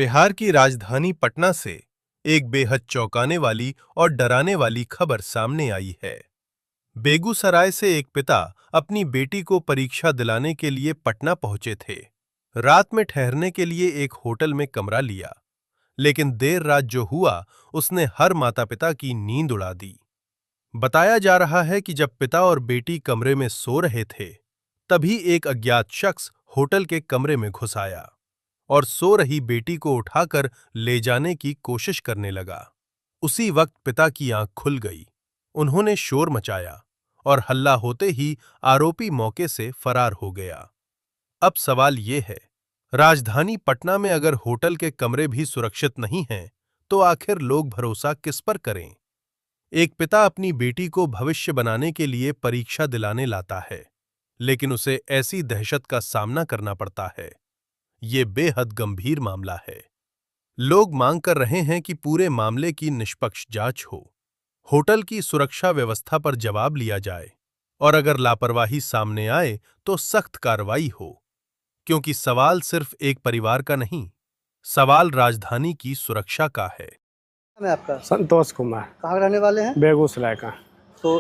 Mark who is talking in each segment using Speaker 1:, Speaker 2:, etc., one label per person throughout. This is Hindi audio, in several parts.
Speaker 1: बिहार की राजधानी पटना से एक बेहद चौंकाने वाली और डराने वाली खबर सामने आई है। बेगूसराय से एक पिता अपनी बेटी को परीक्षा दिलाने के लिए पटना पहुंचे थे। रात में ठहरने के लिए एक होटल में कमरा लिया, लेकिन देर रात जो हुआ उसने हर माता पिता की नींद उड़ा दी। बताया जा रहा है कि जब पिता और बेटी कमरे में सो रहे थे, तभी एक अज्ञात शख्स होटल के कमरे में घुस आया और सो रही बेटी को उठाकर ले जाने की कोशिश करने लगा। उसी वक्त पिता की आंख खुल गई। उन्होंने शोर मचाया और हल्ला होते ही आरोपी मौके से फरार हो गया। अब सवाल ये है, राजधानी पटना में अगर होटल के कमरे भी सुरक्षित नहीं हैं, तो आखिर लोग भरोसा किस पर करें? एक पिता अपनी बेटी को भविष्य बनाने के लिए परीक्षा दिलाने लाता है, लेकिन उसे ऐसी दहशत का सामना करना पड़ता है। ये बेहद गंभीर मामला है। लोग मांग कर रहे हैं कि पूरे मामले की निष्पक्ष जांच हो, होटल की सुरक्षा व्यवस्था पर जवाब लिया जाए और अगर लापरवाही सामने आए तो सख्त कार्रवाई हो, क्योंकि सवाल सिर्फ एक परिवार का नहीं, सवाल राजधानी की सुरक्षा का है।
Speaker 2: मैं आपका
Speaker 3: संतोष कुमार,
Speaker 2: कहाँ रहने वाले हैं?
Speaker 3: बेगूसराय का।
Speaker 2: तो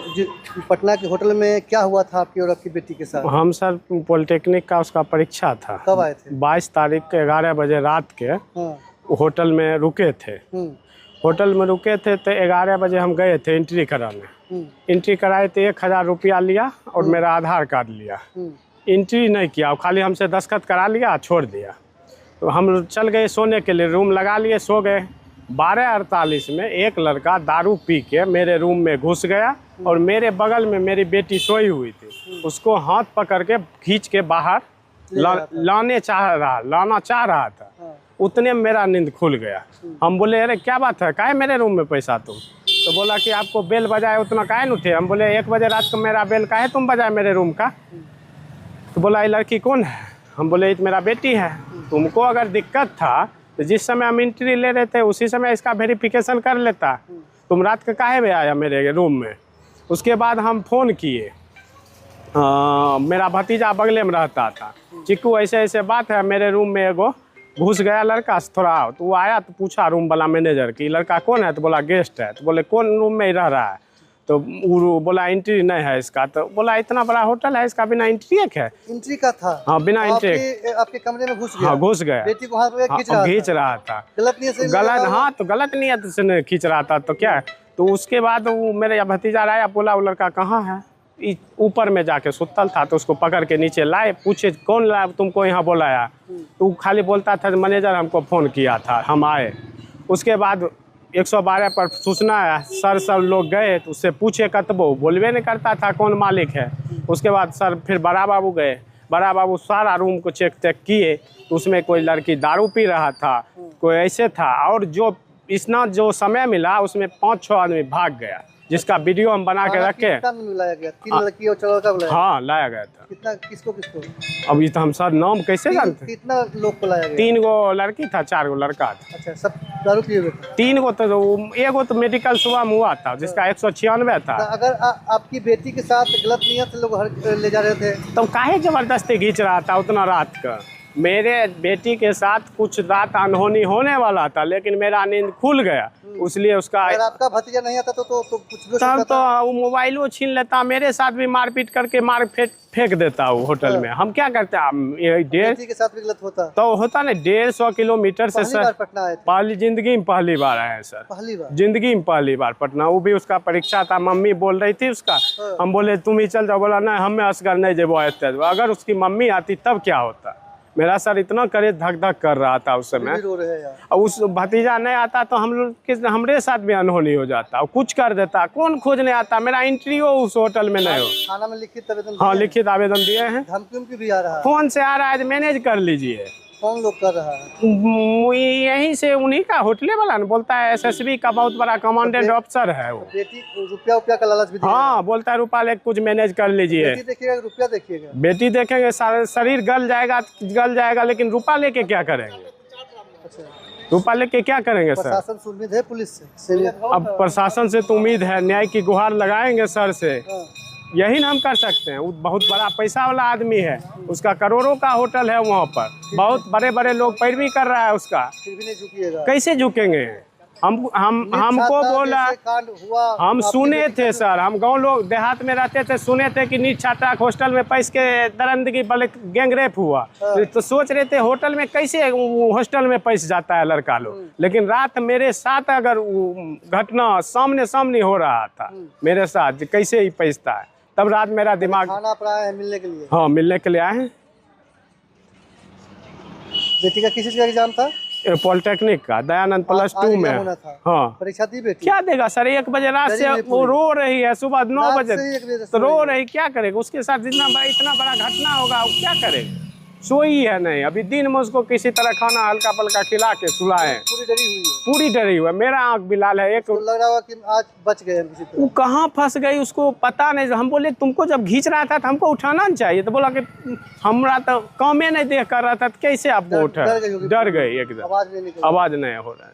Speaker 2: पटना के होटल में क्या हुआ था आपकी और आपकी बेटी के साथ?
Speaker 3: हम सर पॉलिटेक्निक का उसका परीक्षा था।
Speaker 2: कब आए थे?
Speaker 3: 22 तारीख के 11 बजे रात के होटल में रुके थे। होटल में रुके थे तो 11 बजे हम गए थे एंट्री कराने। एंट्री कराए तो 1000 रुपया लिया और मेरा आधार कार्ड लिया। एंट्री नहीं किया, खाली हमसे दस्तखत करा लिया, छोड़ दिया। तो हम चल गए सोने के लिए, रूम लगा लिए, सो गए। 12:48 में एक लड़का दारू पी के मेरे रूम में घुस गया और मेरे बगल में मेरी बेटी सोई हुई थी, उसको हाथ पकड़ के खींच के बाहर लाना चाह रहा था। उतने में मेरा नींद खुल गया। हम बोले अरे क्या बात है, काहे मेरे रूम में पैसा तुम? तो बोला कि आपको बेल बजाए उतना काहे न उठे? हम बोले 1 बजे रात को मेरा बेल काहे तुम बजाए मेरे रूम का? तो बोला ये लड़की कौन है? हम बोले ये मेरा बेटी है। तुमको अगर दिक्कत था तो जिस समय हम एंट्री ले रहे थे उसी समय इसका वेरिफिकेशन कर लेता। तुम रात के काहे में आया मेरे रूम में? उसके बाद हम फ़ोन किए, मेरा भतीजा बगले में रहता था, चिक्कू ऐसे ऐसे बात है, मेरे रूम में एगो घुस गया लड़का थोड़ा। तो वो आया तो पूछा रूम वाला मैनेजर कि लड़का कौन है? तो बोला गेस्ट है। तो बोले कौन रूम में ही रह रहा है? तो वो बोला एंट्री नहीं है इसका। तो बोला इतना बड़ा होटल है, इसका बिना एंट्री एक है?
Speaker 2: एंट्री का था?
Speaker 3: हाँ, बिना एंट्री।
Speaker 2: आपके कमरे में घुस गया?
Speaker 3: हाँ, घुस गया।
Speaker 2: बेटी को हाथ में खींच रहा था।
Speaker 3: गलत नियत से? हाँ, तो गलत नियत से खींच रहा था तो क्या है? तो उसके बाद वो मेरे भतीजा आया, बोला वो लड़का कहाँ है? ऊपर में जाके सुतल था। तो उसको पकड़ के नीचे लाए, पूछे कौन लाया तुमको यहाँ बुलाया? तो वो खाली बोलता था मैनेजर हमको फ़ोन किया था, हम आए। उसके बाद 112 पर सूचना है, सर सब लोग गए तो उससे पूछे कतबो, बोलवे नहीं करता था कौन मालिक है। उसके बाद सर फिर बड़ा बाबू गए, बड़ा बाबू सारा रूम को चेक किए तो उसमें कोई लड़की दारू पी रहा था, कोई ऐसे था। और जो इतना जो समय मिला उसमें 5-6 आदमी भाग गया, जिसका वीडियो हम बना के रखे।
Speaker 2: लाया गया? 3 लड़की और 4 लड़का बुलाया? हाँ,
Speaker 3: लाया गया था।
Speaker 2: कितना? किसको?
Speaker 3: अब ये तो हम सर नाम कैसे जानते?
Speaker 2: कितना लोग को लाया गया?
Speaker 3: 3 गो लड़की था, 4 गो लड़का था।
Speaker 2: अच्छा, सब दारू पिए हुए थे?
Speaker 3: 3 गो तो एगो तो मेडिकल सुबह में हुआ था जिसका 196 था।
Speaker 2: तो अगर आपकी बेटी के साथ गलत नियत से लोग ले जा रहे थे
Speaker 3: तो काहे जबरदस्ती खींच रहा था उतना रात का? मेरे बेटी के साथ कुछ रात अनहोनी होने वाला था, लेकिन मेरा नींद खुल गया, इसलिए उसका।
Speaker 2: अगर आपका भतीजा नहीं आता तो कुछ भी
Speaker 3: तब तो वो मोबाइल वो छीन लेता, मेरे साथ भी मारपीट करके फेंक देता वो होटल में। हम क्या करते हैं?
Speaker 2: बेटी के साथ भी गलत होता
Speaker 3: तो होता ना। 150 किलोमीटर से सर
Speaker 2: पटना आए थे?
Speaker 3: पहली जिंदगी में पहली बार आए हैं सर।
Speaker 2: पहली बार
Speaker 3: जिंदगी में पहली बार पटना। वो भी उसका परीक्षा था, मम्मी बोल रही थी उसका। हम बोले तुम ही चल जाओ। बोला नहीं, हमें असगर नहीं जेबो। अगर उसकी मम्मी आती तब क्या होता? मेरा सर इतना करे धक धक कर रहा था उस समय। और उस भतीजा नहीं आता तो हम लोग हमरे साथ भी अनहोनी हो जाता, कुछ कर देता। कौन खोजने आता? मेरा एंट्री हो उस होटल में नहीं हो।
Speaker 2: थाना में लिखित आवेदन?
Speaker 3: हाँ, लिखित आवेदन दिए हैं।
Speaker 2: धमकी भी आ रहा है?
Speaker 3: फोन से आ रहा है, मैनेज कर लीजिए।
Speaker 2: कौन लोग कर रहा है?
Speaker 3: यहीं से उन्हीं का होटले वाला न बोलता है, SSB का बहुत बड़ा कमांडेंट अफसर है वो।
Speaker 2: बेटी रुपया का लालच भी? हाँ,
Speaker 3: बोलता है रुपया ले कुछ मैनेज कर लीजिए।
Speaker 2: बेटी देखिएगा, रुपया देखिएगा?
Speaker 3: बेटी देखेंगे, शरीर गल जाएगा, लेकिन रुपया लेके क्या करेंगे?
Speaker 2: अच्छा,
Speaker 3: रुपया लेके क्या करेंगे सर?
Speaker 2: प्रशासन से उम्मीद है? पुलिस से?
Speaker 3: अब प्रशासन से तो उम्मीद है, न्याय की गुहार लगाएंगे सर से। यही ना हम कर सकते हैं। वो बहुत बड़ा पैसा वाला आदमी है, उसका करोड़ों का होटल है वहाँ पर, बहुत बड़े बड़े लोग पैरवी कर रहा है उसका,
Speaker 2: फिर भी नहीं झुकिएगा।
Speaker 3: कैसे झुकेंगे? हमको बोला,
Speaker 2: कांड हुआ,
Speaker 3: हम सुने थे सर, हम गांव लोग देहात में रहते थे, सुने थे कि नीच छात्रा हॉस्टल में पैस के दरंदगी बड़े गैंगरेप हुआ, तो सोच रहे थे होटल में कैसे हॉस्टल में पैस जाता है लड़का लोग। लेकिन रात मेरे साथ अगर घटना सामने सामने हो रहा था मेरे साथ, कैसे ही पैसता है, तब रात मेरा दिमाग।
Speaker 2: खाना पर आए हैं मिलने के लिए?
Speaker 3: हाँ, मिलने के लिए आए हैं।
Speaker 2: बेटी का किस चीज का एग्जाम था?
Speaker 3: पॉलिटेक्निक का, दयानंद प्लस
Speaker 2: आज
Speaker 3: 2
Speaker 2: एग्जाम
Speaker 3: में।
Speaker 2: होना था।
Speaker 3: हाँ,
Speaker 2: परीक्षा दी बेटी?
Speaker 3: क्या देगा सर, 1 बजे रात से वो रो रही है, सुबह 9 बजे तो रो रही, क्या करेगा? उसके साथ इतना बड़ा घटना होगा, वो क्या करेगा? सोई है नहीं, अभी दिन में उसको किसी तरह खाना हल्का पल्का खिला के सुलाए।
Speaker 2: पूरी डरी हुई है?
Speaker 3: पूरी डरी हुई है, मेरा आंख भी लाल है। एक
Speaker 2: तो लग रहा होगा कि आज बच गए हम किसी तरह।
Speaker 3: वो कहाँ फंस गई उसको पता नहीं। हम बोले तुमको जब खींच रहा था तो हमको उठाना नहीं चाहिए, तो बोला कि हमरा तो कामे नहीं देख कर रहा था, तो कैसे आपको उठा? डर गई एकदम, आवाज नहीं हो रहा है।